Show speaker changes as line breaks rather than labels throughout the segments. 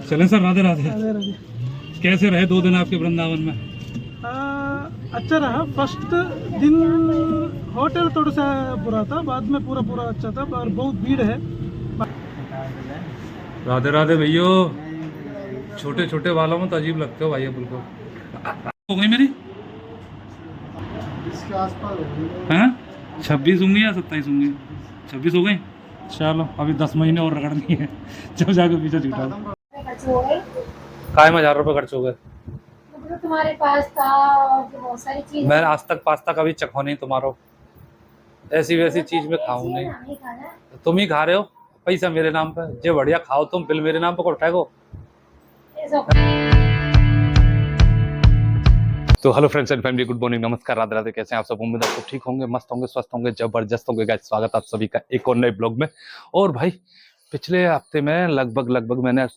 चलें सर, राधे राधे।
राधे राधे।
कैसे रहे 2 दिन आपके वृंदावन में?
अच्छा रहा। फर्स्ट दिन होटल थोड़ा सा बुरा था, बाद में पूरा पूरा अच्छा था, पर बहुत भीड़ है।
राधे राधे भैया। छोटे छोटे बालों में तो अजीब लगते हो भैया बिल्कुल। हो गई मेरी
इसके आसपास
हैं 26 होंगी या 27 होंगी? 26 हो गई। चलो अभी 10 महीने और रगड़नी है, जब जाके पीछे छूटा। काय में 1000 रुपये खर्च हो गए।
तो तुम्हारे पास था और तो बहुत सारी चीजें।
मैं आज तक पास्ता कभी चखो नहीं तुम्हारो, ऐसी वैसी चीज में खाऊं नहीं।
नहीं खाना।
तुम ही खा रहे हो, पैसा मेरे नाम पे। जो बढ़िया खाओ तुम, बिल मेरे नाम पे उठाओ। तो hello friends and family, good morning, नमस्कार, राधे राधे। कैसे हैं आप सब? उम्मीद है आप ठीक होंगे, मस्त होंगे, स्वस्थ होंगे, जबरदस्त होंगे। गाइस स्वागत आप सभी का एक और नए ब्लॉग में। और भाई पिछले हफ्ते में लगभग मैंने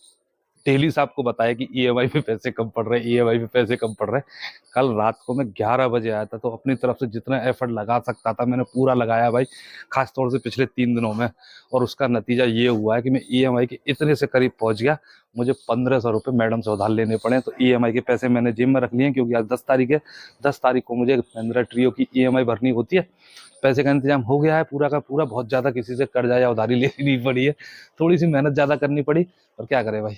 डेली से आपको बताया कि ईएमआई पे पैसे कम पड़ रहे हैं, ईएमआई पे पैसे कम पड़ रहे हैं। कल रात को मैं 11 बजे आया था, तो अपनी तरफ से जितना एफर्ट लगा सकता था मैंने पूरा लगाया भाई, खास तौर से पिछले 3 दिनों में। और उसका नतीजा ये हुआ है कि मैं ईएमआई के इतने से करीब पहुंच गया, मुझे 1500 रुपये मैडम से उधार लेने पड़े। तो ईएमआई के पैसे मैंने जेब में रख लिए, क्योंकि आज 10 तारीख है। 10 तारीख को मुझे महिंद्रा ट्रियो की ईएमआई भरनी होती है। पैसे का इंतजाम हो गया है पूरा का पूरा, बहुत ज़्यादा किसी से कर्जा या उधारी लेनी पड़ी है, थोड़ी सी मेहनत ज़्यादा करनी पड़ी, और क्या करें भाई,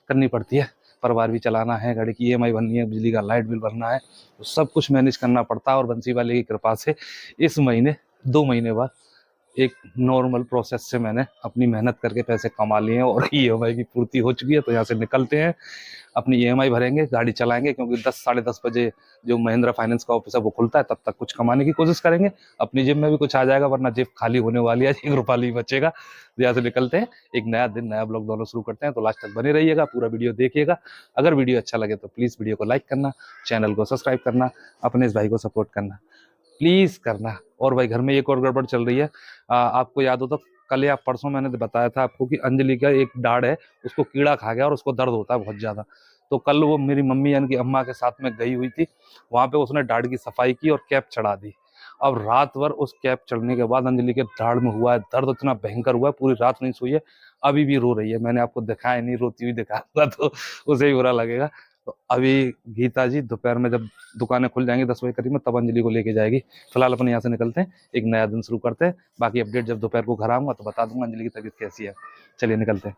करनी पड़ती है। परिवार भी चलाना है, गाड़ी की ईएमआई भरनी है, बिजली का लाइट बिल भरना है, तो सब कुछ मैनेज करना पड़ता है। और बंसी वाले की कृपा से इस महीने 2 महीने बाद एक नॉर्मल प्रोसेस से मैंने अपनी मेहनत करके पैसे कमा लिए हैं, और ईएमआई की पूर्ति हो चुकी है। तो यहाँ से निकलते हैं, अपनी ईएमआई भरेंगे, गाड़ी चलाएंगे, क्योंकि 10 साढ़े 10 बजे जो महिंद्रा फाइनेंस का ऑफिस है वो खुलता है, तब तक कुछ कमाने की कोशिश करेंगे। अपनी जेब में भी कुछ आ जाएगा, वरना जेब खाली होने वाली है, 1 रुपया ही बचेगा। यहाँ से निकलते हैं, एक नया दिन नया ब्लॉग दोनों शुरू करते हैं। तो लास्ट तक बने रहिएगा, पूरा वीडियो देखिएगा। अगर वीडियो अच्छा लगे तो प्लीज़ वीडियो को लाइक करना, चैनल को सब्सक्राइब करना, अपने इस भाई को सपोर्ट करना प्लीज़ करना। और भाई घर में एक और गड़बड़ चल रही है। आपको याद हो तो कल या परसों मैंने बताया था आपको कि अंजलि का एक डाड़ है, उसको कीड़ा खा गया और उसको दर्द होता है बहुत ज़्यादा। तो कल वो मेरी मम्मी यानी कि अम्मा के साथ में गई हुई थी, वहाँ पे उसने डाड़ की सफाई की और कैप चढ़ा दी। अब रात भर उस कैप चढ़ने के बाद अंजलि के दाढ़ में हुआ है दर्द, इतना भयंकर हुआ है, पूरी रात नहीं सोई है, अभी भी रो रही है। मैंने आपको दिखाया नहीं, रोती हुई दिखाऊंगा तो उसे ही बुरा लगेगा। तो अभी गीता जी दोपहर में जब दुकानें खुल जाएंगी 10 बजे करीब में, तब अंजलि को लेके जाएगी। फिलहाल अपन यहाँ से निकलते हैं, एक नया दिन शुरू करते हैं। बाकी अपडेट जब दोपहर को घर आऊंगा तो बता दूंगा अंजलि की तबीयत कैसी है। चलिए निकलते हैं।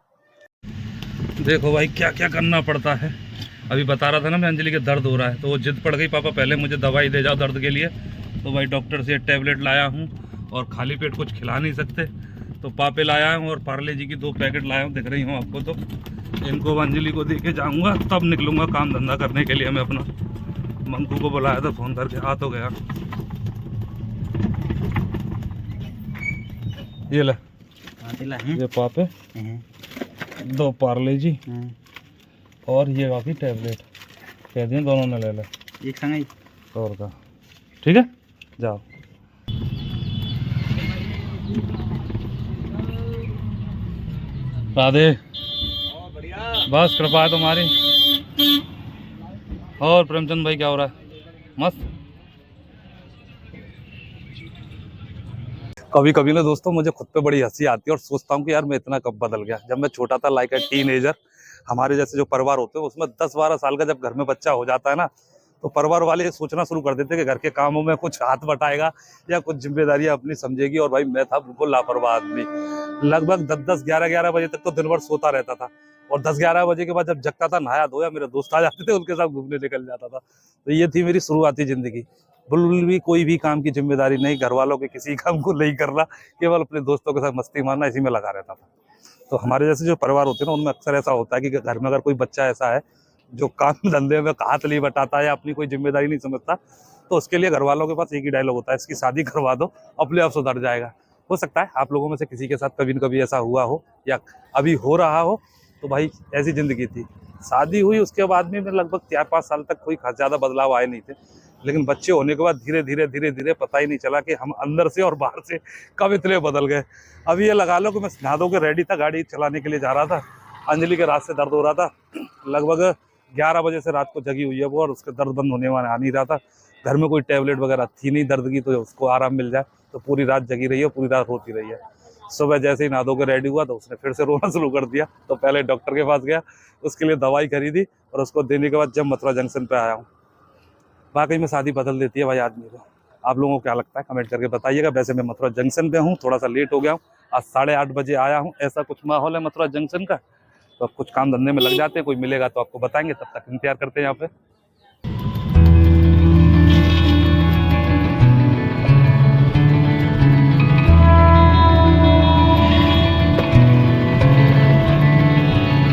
देखो भाई क्या क्या करना पड़ता है। अभी बता रहा था ना मैं, अंजलि के दर्द हो रहा है, तो वो जिद पड़ गई, पापा पहले मुझे दवाई दे जाओ दर्द के लिए। तो भाई डॉक्टर से टैबलेट लाया हूँ, और खाली पेट कुछ खिला नहीं सकते, तो पापे लाया हूँ, और पार्ले जी की 2 पैकेट लाया हूँ, दिख रही हूँ आपको। तो इनको अंजलि को दे के जाऊँगा, तब निकलूँगा काम धंधा करने के लिए। मैं अपना मंकू को बुलाया था फ़ोन करके, आ तो गया। ये ले, ये पापे, 2 पार्ले जी, और ये बाकी टैबलेट कह दिए दोनों ने ले ले,
एक संग ही।
और का ठीक है, जाओ। राधे, बस कृपा है तुम्हारी। और प्रेमचंद भाई क्या हो रहा है? मस्त। कभी कभी ना दोस्तों मुझे खुद पे बड़ी हंसी आती है, और सोचता हूँ कि यार मैं इतना कब बदल गया। जब मैं छोटा था, लाइक ए टीनेजर, हमारे जैसे जो परिवार होते हैं उसमें 10-12 साल का जब घर में बच्चा हो जाता है ना, तो परिवार वाले सोचना शुरू कर देते हैं कि घर के कामों में कुछ हाथ बटाएगा या कुछ जिम्मेदारियां अपनी समझेगी। और भाई मैं था बिल्कुल लापरवाह आदमी, लगभग 10-10, 11-11 बजे तक तो दिन भर सोता रहता था, और 10-11 बजे के बाद जब जगता था, नहाया धोया, मेरे दोस्त आ जाते थे, उनके साथ घूमने निकल जाता था। तो ये थी मेरी शुरुआती जिंदगी। बिल्कुल भी कोई भी काम की जिम्मेदारी नहीं, घर वालों के किसी काम को नहीं करना, केवल अपने दोस्तों के साथ मस्ती मारना, इसी में लगा रहता था। तो हमारे जैसे जो परिवार होते हैं ना, उनमें अक्सर ऐसा होता है कि घर में अगर कोई बच्चा ऐसा है जो काम धंधे में हाथ नहीं बटाता या अपनी कोई जिम्मेदारी नहीं समझता, तो उसके लिए घर वालों के पास एक ही डायलॉग होता है, इसकी शादी करवा दो, अपने आप सुधर जाएगा। हो सकता है आप लोगों में से किसी के साथ कभी न कभी ऐसा हुआ हो, या अभी हो रहा हो। तो भाई ऐसी जिंदगी थी। शादी हुई, उसके बाद भी मैं लगभग 4-5 साल तक कोई खास ज़्यादा बदलाव आए नहीं थे, लेकिन बच्चे होने के बाद धीरे धीरे पता ही नहीं चला कि हम अंदर से और बाहर से कब इतने बदल गए। अभी ये लगा लो कि मैं नहा धो के रेडी था, गाड़ी चलाने के लिए जा रहा था, अंजलि के रात से दर्द हो रहा था, लगभग 11 बजे से रात को जगी हुई है वो, और उसका दर्द बंद होने वाला आ नहीं रहा था। घर में कोई टैबलेट वगैरह थी नहीं दर्द की, तो उसको आराम मिल जाए, तो पूरी रात जगी रही है, पूरी रात रोती रही है। सुबह जैसे ही नहा धो के रेडी हुआ तो उसने फिर से रोना शुरू कर दिया। तो पहले डॉक्टर के पास गया, उसके लिए दवाई खरीदी और उसको देने के बाद जब मथुरा जंक्शन पे आया हूँ। वाकई में शादी बदल देती है भाई आदमी को। आप लोगों को क्या लगता है कमेंट करके बताइएगा। वैसे मैं मथुरा जंक्शन पे हूँ, थोड़ा सा लेट हो गया हूँ, आज 8:30 बजे आया हूँ। ऐसा कुछ माहौल है मथुरा जंक्शन का, तो अब कुछ काम धंधे में लग जाते हैं, कोई मिलेगा तो आपको बताएंगे। तब तक इंतजार करते हैं यहाँ पे।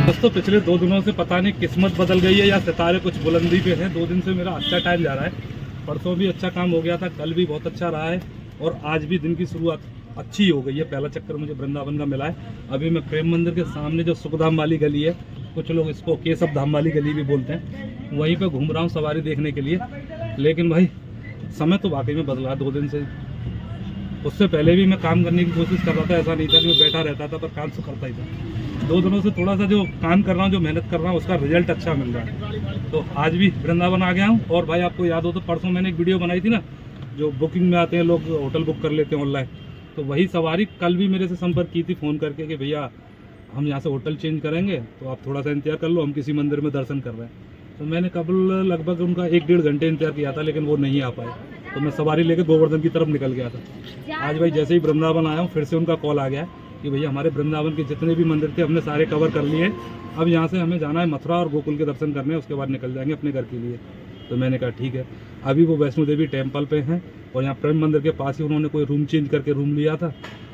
दोस्तों पिछले 2 दिनों से पता नहीं किस्मत बदल गई है या सितारे कुछ बुलंदी पे हैं। 2 दिन से मेरा अच्छा टाइम जा रहा है। परसों भी अच्छा काम हो गया था, कल भी बहुत अच्छा रहा है और आज भी दिन की शुरुआत अच्छी हो गई है। पहला चक्कर मुझे वृंदावन का मिला है। अभी मैं प्रेम मंदिर के सामने जो सुखधाम वाली गली है, कुछ लोग इसको केशव धाम वाली गली भी बोलते हैं, वहीं पर घूम रहा हूँ सवारी देखने के लिए। लेकिन भाई समय तो वाकई में बदला 2 दिन से। उससे पहले भी मैं काम करने की कोशिश कर रहा था, ऐसा नहीं था कि मैं बैठा रहता था, पर काम तो करता ही था। 2 दिनों से थोड़ा सा जो काम कर रहा हूँ, जो मेहनत कर रहा हूँ, उसका रिजल्ट अच्छा मिल रहा है। तो आज भी वृंदावन आ गया हूँ। और भाई आपको याद हो तो परसों मैंने एक वीडियो बनाई थी ना, जो बुकिंग में आते हैं लोग, होटल बुक कर लेते हैं ऑनलाइन, तो वही सवारी कल भी मेरे से संपर्क की थी फ़ोन करके कि भैया हम यहाँ से होटल चेंज करेंगे तो आप थोड़ा सा इंतजार कर लो, हम किसी मंदिर में दर्शन कर रहे हैं। तो मैंने कल लगभग उनका 1-1.5 घंटे इंतजार किया था, लेकिन वो नहीं आ पाए। तो मैं सवारी लेकर गोवर्धन की तरफ निकल गया था। आज भाई जैसे ही वृंदावन आया हूँ, फिर से उनका कॉल आ गया कि भैया हमारे वृंदावन के जितने भी मंदिर थे हमने सारे कवर कर लिए। अब यहाँ से हमें जाना है मथुरा और गोकुल के दर्शन करने, उसके बाद निकल जाएंगे अपने घर के लिए। तो मैंने कहा ठीक है। अभी वो वैष्णो देवी टेम्पल पे हैं और यहाँ प्रेम मंदिर के पास ही उन्होंने कोई रूम चेंज करके रूम लिया था,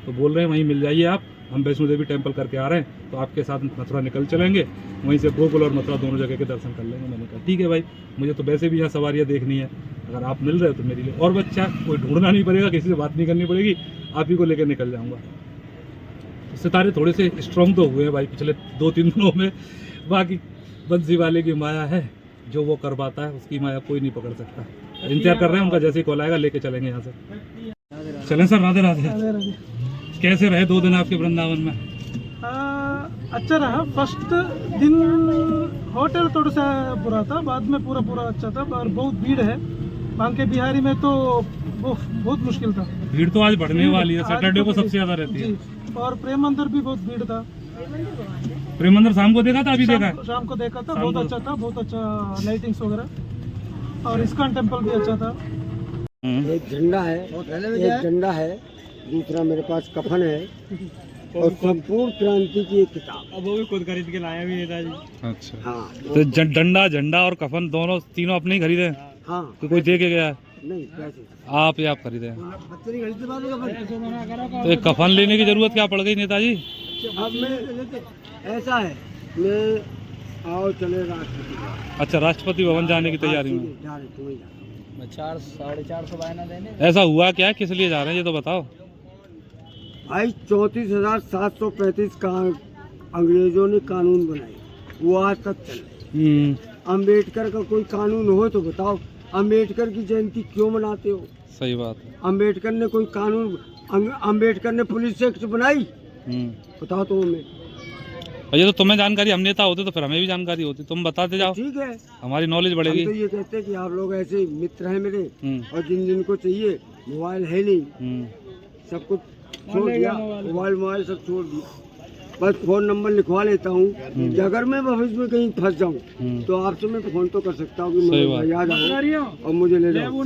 तो बोल रहे हैं वहीं मिल जाइए आप, हम वैष्णो देवी टेम्पल करके आ रहे हैं, तो आपके साथ मथुरा निकल चलेंगे, वहीं से गोकुल और मथुरा दोनों जगह के दर्शन कर लेंगे। मैंने कहा ठीक है भाई, मुझे तो वैसे भी यहाँ सवारियाँ देखनी है, अगर आप मिल रहे हो तो मेरे लिए और बच्चा कोई ढूंढना नहीं पड़ेगा, किसी से बात नहीं करनी पड़ेगी, आप ही को लेकर निकल जाऊँगा। सितारे थोड़े से स्ट्रॉन्ग तो हुए हैं भाई पिछले 2-3 दिनों में। बाकी बंसी वाले की माया है, जो वो कर पाता है उसकी माया कोई नहीं पकड़ सकता। इंतजार कर रहे हैं उनका, जैसे ही कॉल आएगा लेके चलेंगे यहाँ से। चलें सर, राधे राधे।
राधे राधे।
कैसे रहे 2 दिन आपके वृंदावन में?
अच्छा रहा। फर्स्ट दिन होटल थोड़ा सा बुरा था, बाद में पूरा अच्छा था, पर बहुत भीड़ है। बांके बिहारी में तो बहुत मुश्किल था।
भीड़ तो आज बढ़ने वाली है, सैटरडे को सबसे ज्यादा रहती है।
और प्रेम मंदिर भी बहुत भीड़ था।
प्रेम मंदिर शाम को देखा था, अभी देखा है?
शाम को देखा था, बहुत अच्छा था, बहुत अच्छा लाइटिंग्स वगैरह, और इस्कॉन टेम्पल भी अच्छा था।
एक झंडा है, दूसरा मेरे पास कफन है और संपूर्ण क्रांति की एक किताब।
अब वो भी खुद खरीद के लाया भी नेताजी।
अच्छा
हाँ,
तो डंडा झंडा और कफन तीनों अपने ही खरीदे?
हाँ।
तो कोई दे के गया?
नहीं, पैसे
आप ही आप खरीदे?
बच्चे नहीं खरीदते बाद में कफन।
तो एक कफन लेने की जरूरत क्या पड़ गई नेताजी?
अब मैं ऐसा है, मैं आओ चले राष्ट्रपति।
अच्छा, राष्ट्रपति भवन जाने की तैयारी में?
400-450 वायना देने।
ऐसा हुआ क्या है, किस लिए जा रहे हैं ये तो बताओ
भाई। 34,735 का अंग्रेजों ने कानून बनाए, वो आज तक चले। अम्बेडकर का कोई कानून हो तो बताओ, अम्बेडकर की जयंती क्यों मनाते हो?
सही बात है।
अम्बेडकर ने कोई कानून, अम्बेडकर ने पुलिस एक्ट बनाई, बताओ तो हमें।
ये तो तुम्हें जानकारी, हम नेता होते तो फिर हमें भी जानकारी होती, तुम बताते जाओ,
ठीक है,
हमारी नॉलेज बढ़ेगी।
हम तो ये कहते हैं कि आप लोग ऐसे मित्र हैं मेरे, और जिन को चाहिए, मोबाइल है नहीं, सब कुछ छोड़ दिया, मोबाइल सब छोड़ दिया, बस फोन नंबर लिखवा लेता हूँ कि अगर मैं भविष्य में कहीं फंस जाऊँ तो आपसे मैं फोन तो कर सकता हूँ कि मैं याद आओ और मुझे ले जाओ।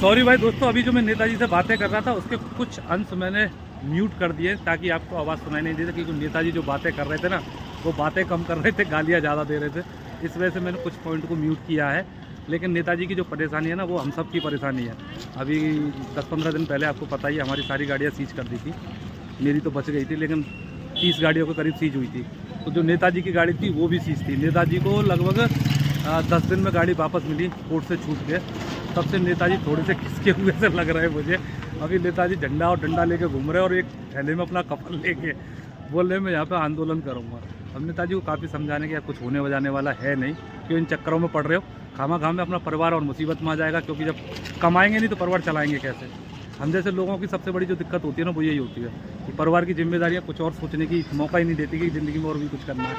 सॉरी भाई दोस्तों, अभी जो मैं नेताजी से बातें कर रहा था उसके कुछ अंश मैंने म्यूट कर दिए ताकि आपको आवाज़ सुनाई नहीं देती, क्योंकि नेताजी जो बातें कर रहे थे ना, वो बातें कम कर रहे थे, गालियाँ ज़्यादा दे रहे थे, इस वजह से मैंने कुछ पॉइंट को म्यूट किया है। लेकिन नेताजी की जो परेशानी है ना, वो हम सब की परेशानी है। अभी 10-15 दिन पहले आपको पता ही है, हमारी सारी गाड़ियाँ सीज कर दी थी, मेरी तो बच गई थी, लेकिन 30 गाड़ियों के करीब सीज हुई थी। तो जो नेताजी की गाड़ी थी वो भी सीज थी। नेताजी को लगभग 10 दिन में गाड़ी वापस मिली, कोर्ट से छूट के। तब से नेताजी थोड़े से खिसके हुए से लग रहे हैं मुझे। अभी नेताजी झंडा और डंडा लेके घूम रहे हैं और एक थैले में अपना कफन लेके बोल रहे मैं यहाँ पे आंदोलन करूँगा। अब नेताजी को काफ़ी समझाने के कुछ होने बजाने वाला है नहीं, क्यों इन चक्करों में पड़ रहे हो, खामा में अपना परिवार और मुसीबत में आ जाएगा, क्योंकि जब कमाएंगे नहीं तो परिवार चलाएंगे कैसे। हम जैसे लोगों की सबसे बड़ी जो दिक्कत होती है ना, वो यही होती है कि परिवार की जिम्मेदारियाँ कुछ और सोचने की मौका ही नहीं देती कि ज़िंदगी में और भी कुछ करना है।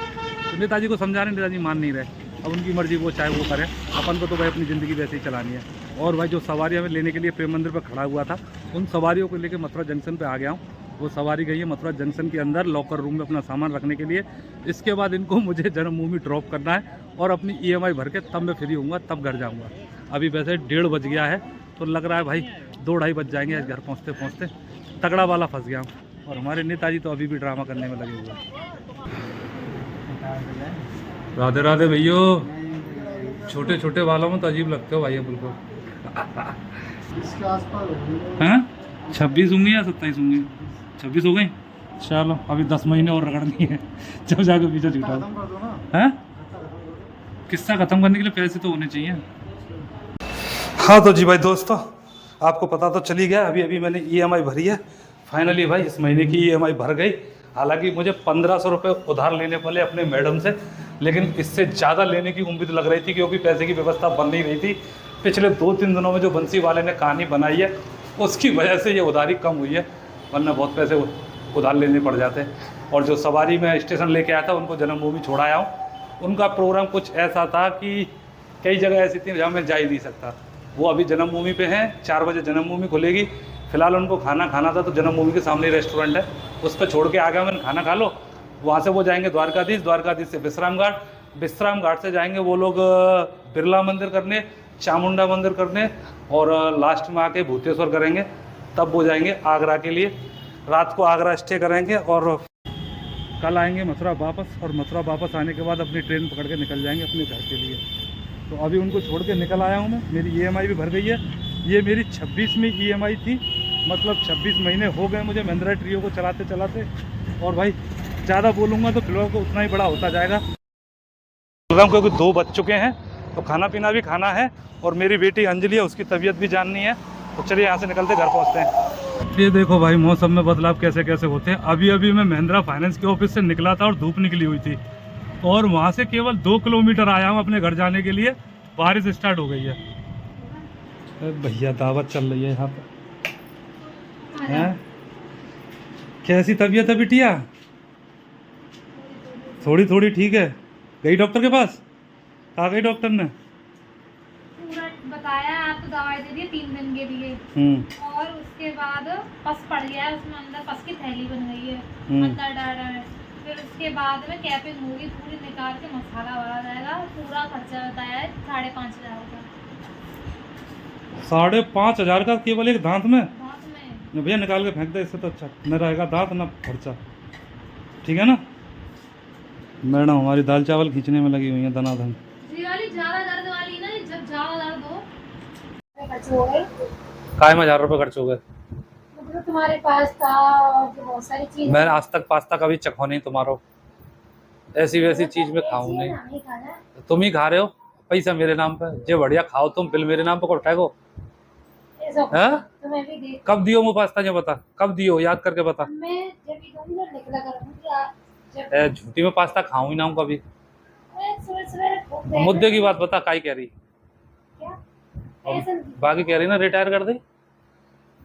तो नेताजी को समझा रहे, नेताजी मान नहीं रहे। अब उनकी मर्जी, वो चाहे वो करें, अपन को तो भाई अपनी ज़िंदगी वैसे ही चलानी है। और भाई जो सवारी हमें लेने के लिए प्रेम मंदिर पर खड़ा हुआ था, उन सवारियों को लेकर मथुरा जंक्शन पर आ गया हूँ। वो सवारी गई है मथुरा जंक्शन के अंदर लॉकर रूम में अपना सामान रखने के लिए। इसके बाद इनको मुझे जन्मभूमि ड्रॉप करना है और अपनी EMI भर के तब मैं फ्री होऊंगा, तब घर जाऊंगा। अभी वैसे 1:30 बज गया है, तो लग रहा है भाई 2-2:30 बज जाएंगे घर पहुँचते पहुँचते। तगड़ा वाला फंस गया हूँ। और हमारे नेताजी तो अभी भी ड्रामा करने में लगे हुए हैं। राधे राधे भैया, छोटे छोटे बालों में तो अजीब लगते हो भैया बिल्कुल।
इसके आसपास
हैं 26 होंगी या 27 होंगी? 26 हो गई। चलो अभी 10 महीने और रगड़नी है, जब जाके पीछे छूटा है। किस्सा खत्म करने के लिए पैसे तो होने चाहिए। हाँ तो जी भाई दोस्तों, आपको पता तो चली गया, अभी अभी मैंने EMI भरी है फाइनली भाई। इस महीने की EMI भर गई। हालांकि मुझे 1500 रुपये उधार लेने पड़े अपने मैडम से, लेकिन इससे ज़्यादा लेने की उम्मीद लग रही थी क्योंकि पैसे की व्यवस्था बन नहीं रही थी। पिछले 2-3 दिनों में जो बंसी वाले ने कहानी बनाई है उसकी वजह से ये उधारी कम हुई है, वरना बहुत पैसे उधार लेने पड़ जाते। और जो सवारी में स्टेशन लेके आया था उनको जन्मभूमि छोड़ाया हूँ। उनका प्रोग्राम कुछ ऐसा था कि कई जगह ऐसी थी जहाँ मैं जा ही नहीं सकता। वो अभी जन्मभूमि पे हैं, 4 बजे जन्मभूमि खुलेगी। फिलहाल उनको खाना खाना था तो जन्मभूमि के सामने रेस्टोरेंट है, उस पर छोड़ के आ गया मैंने, खाना खा लो। वहाँ से वो जाएंगे द्वारकाधीश, द्वारकाधीश से विश्राम घाट, विश्राम घाट से जाएंगे वो लोग बिरला मंदिर करने, चामुंडा मंदिर करने, और लास्ट में आके भूतेश्वर करेंगे। तब वो जाएंगे आगरा के लिए, रात को आगरा स्टे करेंगे और कल आएंगे मथुरा वापस। और मथुरा वापस आने के बाद अपनी ट्रेन पकड़ के निकल जाएंगे अपने घर के लिए। तो अभी उनको छोड़ के निकल आया हूँ मैं। मेरी EMI भी भर गई है। ये मेरी 26वीं EMI थी, मतलब 26 महीने हो गए मुझे महिंद्रा ट्रियो को चलाते चलाते। और भाई ज़्यादा बोलूँगा तो ब्लॉग को उतना ही बड़ा होता जाएगा। प्रोग्राम क्योंकि 2 बज चुके हैं तो खाना पीना भी खाना है, और मेरी बेटी अंजलि है उसकी तबीयत भी जाननी है। तो चलिए यहाँ से निकलते घर पहुँचते हैं। ये देखो भाई मौसम में बदलाव कैसे कैसे होते हैं। अभी अभी मैं महिंद्रा फाइनेंस के ऑफिस से निकला था और धूप निकली हुई थी, और वहाँ से केवल 2 किलोमीटर आया हूँ अपने घर जाने के लिए। बारिश स्टार्ट हो गई है। भैया दावत चल रही है यहाँ पर। हैं? कैसी तबीयत है बिटिया? थोड़ी थोड़ी ठीक है। गई डॉक्टर के पास? आ गई डॉक्टर ने?
पूरा बताया, आपको दवाई दे दी 3 दिन के लिए। और उसके बाद पस पड़ गया है उसमें, अंदर पस की थैली बन गई है, अंदर डाला है। फिर उसके बाद में कैपिंग होगी, पूरी निकाल के मसाला भरा जाएगा। पूरा खर्चा बताया है 5,500 का।
5,500 का केवल एक दांत में?
दांत में।
भैया निकाल के फेंक दे, इससे तो अच्छा न रहेगा दांत ना खर्चा। ठीक है ना? मैडम हमारी दाल चावल खींचने में लगी हुई है दनादन।
ये वाली ज्यादा दर्द वाली ना, जब ज्यादा दर्द हो खर्च हो गए।
काय में 1,000 रुपये खर्च हो गए?
मतलब तुम्हारे पास था और बहुत सारी चीज।
मैंने आज तक पास्ता कभी चखो नहीं तुम्हारो, ऐसी वैसी चीज में खाऊं नहीं। तुम ही खा रहे हो, पैसा मेरे नाम पे। जो बढ़िया खाओ तुम, बिल मेरे नाम पे को उठाएगो। कब दियो मुझे पास्ता? जो बता कब दियो, याद करके बता।
मैं जब भी दूंगी ना निकला करूंगी।
झूठी में पास्ता खाऊं ही ना हूं कभी।
सुबह
मुद्दे की बात बता, काई कह रही? बाकी कह रही ना रिटायर कर दे।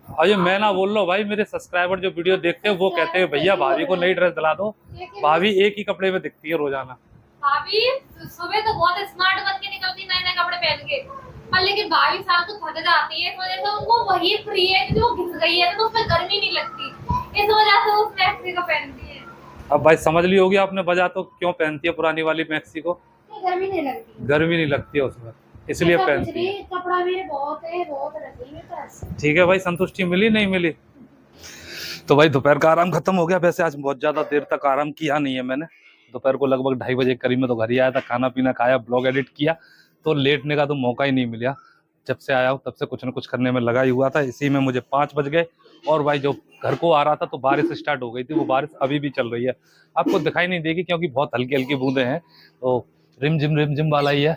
और ये मैं ना बोल रहा हूँ भाई, मेरे सब्सक्राइबर जो वीडियो देखते हैं वो कहते हैं भैया भाभी को नई ड्रेस दिला दो। भाभी एक ही कपड़े में दिखती है रोजाना।
भाभी सुबह तो बहुत स्मार्ट बन के निकलती नए नए कपड़े पहन के, पर लेकिन भाभी साहब तो थक जाती है। इस वजह से उनको वही फ्री है क्योंकि वो घिस गई है, तो उसमें गर्मी नहीं लगती। इस वजह से वो मैक्सी को पहनती है।
अब भाई समझ ली होगी आपने वजह तो क्यों पहनती है पुरानी वाली मैक्सी को।
गर्मी नहीं लगती,
गर्मी नहीं लगती है उसमें, इसलिए पहनती है।
कपड़ा मेरे बहुत है, बहुत रखी है पास।
ठीक है भाई, संतुष्टि मिली नहीं मिली? तो भाई दोपहर का आराम खत्म हो गया। वैसे आज बहुत ज्यादा देर तक आराम किया नहीं है मैंने। दोपहर को लगभग 2:30 बजे करीब में तो घर ही आया था, खाना पीना खाया, ब्लॉग एडिट किया, तो लेटने का तो मौका ही नहीं मिला। जब से आया हूँ तब से कुछ न कुछ करने में लगा ही हुआ था। इसी में मुझे 5 बज गए। और भाई जो घर को आ रहा था तो बारिश स्टार्ट हो गई थी। वो बारिश अभी भी चल रही है, आपको दिखाई नहीं देगी क्योंकि बहुत हल्की हल्की बूंदे हैं, तो रिमझिम वाला ही है।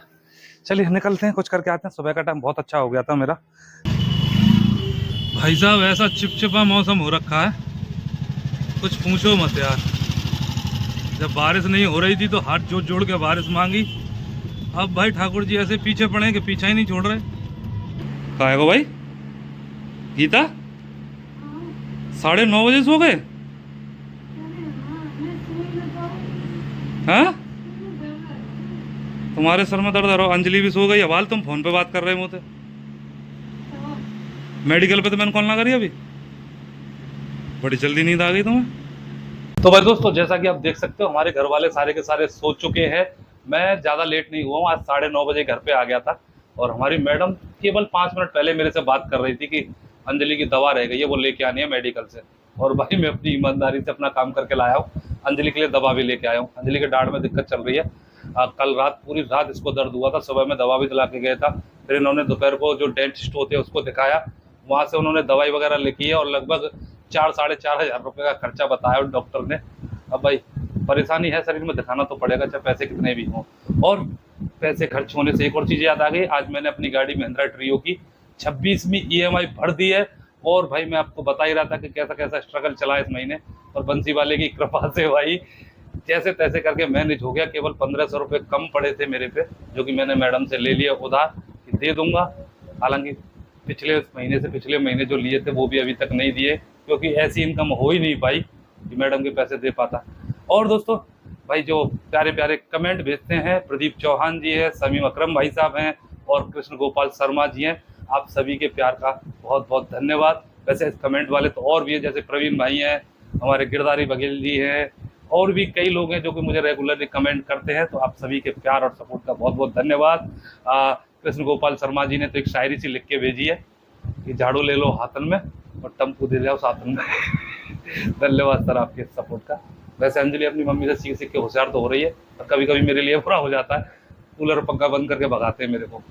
चलिए निकलते हैं, कुछ करके आते हैं। सुबह का टाइम बहुत अच्छा हो गया था मेरा। भाई साहब ऐसा चिपचिपा मौसम हो रखा है, कुछ पूछो मत यार। जब बारिश नहीं हो रही थी तो हाथ जोड़ जोड़ के बारिश मांगी। अब भाई ठाकुर जी ऐसे पीछे पड़े कि पीछा ही नहीं छोड़ रहे। कहाँ है वो भाई? गीता 9:30 बजे सो गए? हाँ तुम्हारे सर में दर्द आ रहा। अंजलि भी सो गई। अब तुम फोन पे बात कर रहे हो मुझसे। मेडिकल पे तो मैंने कॉल ना करी अभी। बड़ी जल्दी नींद आ गई तुम्हें? तो भाई दोस्तों, जैसा कि आप देख सकते हो हमारे घर वाले सारे के सारे सो चुके हैं। मैं ज़्यादा लेट नहीं हुआ हूँ, आज 9:30 बजे घर पे आ गया था। और हमारी मैडम केवल 5 मिनट पहले मेरे से बात कर रही थी कि अंजलि की दवा रह गई है, वो लेके आनी है मेडिकल से। और भाई मैं अपनी ईमानदारी से अपना काम करके लाया हूँ, अंजलि के लिए दवा भी लेके आया हूँ। अंजलि के दाढ़ में दिक्कत चल रही है। कल रात पूरी रात इसको दर्द हुआ था, सुबह में दवा भी दिला के गया था। फिर इन्होंने दोपहर को जो डेंटिस्ट होते हैं उसको दिखाया, वहाँ से उन्होंने दवाई वगैरह लिखी है और लगभग 4-4.5 हज़ार रुपये का खर्चा बताया डॉक्टर ने। अब भाई परेशानी है शरीर में, दिखाना तो पड़ेगा चाहे पैसे कितने भी हों। और पैसे खर्च होने से एक और चीज़ याद आ गई, आज मैंने अपनी गाड़ी महिंद्रा ट्रियो की 26वीं EMI भर दी है। और भाई मैं आपको बता ही रहा था कि कैसा कैसा स्ट्रगल चला इस महीने, और बंसी वाले की कृपा से भाई जैसे तैसे करके मैनेज हो गया। केवल 1500 रुपये कम पड़े थे मेरे पे, जो कि मैंने मैडम से ले लिया उधार कि दे दूंगा। हालांकि पिछले महीने जो लिए थे वो भी अभी तक नहीं दिए, क्योंकि ऐसी इनकम हो ही नहीं पाई कि मैडम के पैसे दे पाता। और दोस्तों भाई जो प्यारे प्यारे कमेंट भेजते हैं, प्रदीप चौहान जी है, समीम अकरम भाई साहब हैं और कृष्ण गोपाल शर्मा जी हैं, आप सभी के प्यार का बहुत बहुत धन्यवाद। वैसे कमेंट वाले तो और भी हैं, जैसे प्रवीण भाई हैं, हमारे गिरधारी बघेल जी हैं, और भी कई लोग हैं जो कि मुझे रेगुलरली कमेंट करते हैं। तो आप सभी के प्यार और सपोर्ट का बहुत बहुत धन्यवाद। कृष्ण गोपाल शर्मा जी ने तो एक शायरी सी लिख के भेजी है कि झाड़ू ले लो हाथन में और टम्पू दे जाओ साथन में। धन्यवाद सर आपके सपोर्ट का। वैसे अंजलि अपनी मम्मी से सीख सीख के होशियार तो हो रही है, और कभी कभी मेरे लिए बुरा हो जाता है, कूलर पंखा बंद करके भगाते हैं मेरे को।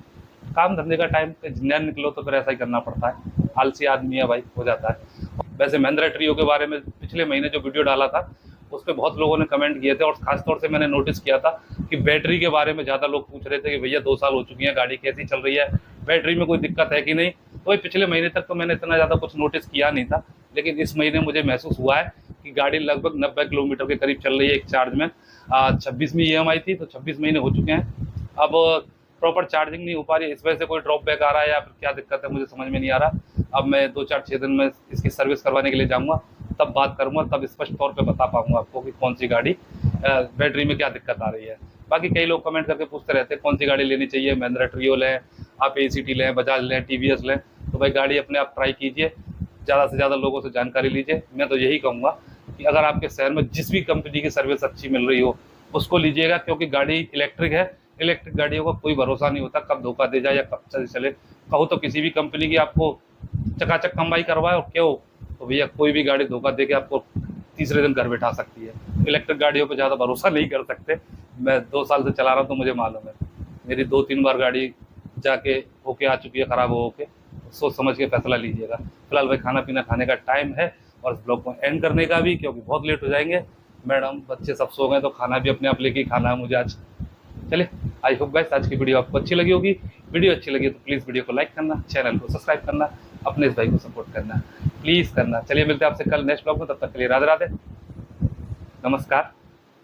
काम धंधे का टाइम पे जिंदा निकलो तो फिर ऐसा ही करना पड़ता है, आलसी आदमी है भाई, हो जाता है। वैसे महिंद्रा ट्रियो के बारे में पिछले महीने जो वीडियो डाला था उस पर बहुत लोगों ने कमेंट किए थे, और खासतौर से मैंने नोटिस किया था कि बैटरी के बारे में ज़्यादा लोग पूछ रहे थे कि भैया 2 साल हो चुकी हैं, गाड़ी कैसी चल रही है, बैटरी में कोई दिक्कत है कि नहीं। तो पिछले महीने तक तो मैंने इतना ज़्यादा कुछ नोटिस किया नहीं था, लेकिन इस महीने मुझे महसूस हुआ है कि गाड़ी लगभग 90 किलोमीटर के करीब चल रही है एक चार्ज में। 26वीं EMI थी तो 26 महीने हो चुके हैं। अब प्रॉपर चार्जिंग नहीं हो पा रही है, इस वजह से कोई ड्रॉप बैक आ रहा है या फिर क्या दिक्कत है मुझे समझ में नहीं आ रहा। अब मैं 2-4-6 दिन में इसकी सर्विस करवाने के लिए जाऊँगा, तब बात करूँगा, तब स्पष्ट तौर पे बता पाऊँगा आपको कि कौन सी गाड़ी बैटरी में क्या दिक्कत आ रही है। बाकी कई लोग कमेंट करके पूछते रहते हैं कौन सी गाड़ी लेनी चाहिए, महिंद्रा ट्रियो लें, आप ACT लें, बजाज लें, TVS लें। तो भाई गाड़ी अपने आप ट्राई कीजिए, ज़्यादा से ज़्यादा लोगों से जानकारी लीजिए। मैं तो यही कहूँगा कि अगर आपके शहर में जिस भी कंपनी की सर्विस अच्छी मिल रही हो उसको लीजिएगा, क्योंकि गाड़ी इलेक्ट्रिक है, इलेक्ट्रिक गाड़ियों का कोई भरोसा नहीं होता, कब धोखा दे जाए या कब चले। कहो तो किसी भी कंपनी की आपको चकाचक कमाई करवाए, और क्यों तो भैया कोई भी गाड़ी धोखा दे के आपको तीसरे दिन घर बैठा सकती है। इलेक्ट्रिक गाड़ियों पे ज़्यादा भरोसा नहीं कर सकते। मैं 2 साल से चला रहा हूँ तो मुझे मालूम है, मेरी 2-3 बार गाड़ी जाके होके आ चुकी है ख़राब होके। सोच समझ के फैसला लीजिएगा। फिलहाल भाई खाना पीना खाने का टाइम है और इस ब्लॉग को एंड करने का भी, क्योंकि बहुत लेट हो जाएंगे। मैडम बच्चे सब सो गए तो खाना भी अपने आप लेके ही खाना है मुझे आज। चलिए, आई होप गाइस आज की वीडियो आपको अच्छी लगी होगी। वीडियो अच्छी लगी तो प्लीज़ वीडियो को लाइक करना, चैनल को सब्सक्राइब करना, अपने इस भाई को सपोर्ट करना प्लीज़ करना। चलिए मिलते हैं आपसे कल नेक्स्ट ब्लॉग में, तब तक के लिए राधे राधे, नमस्कार।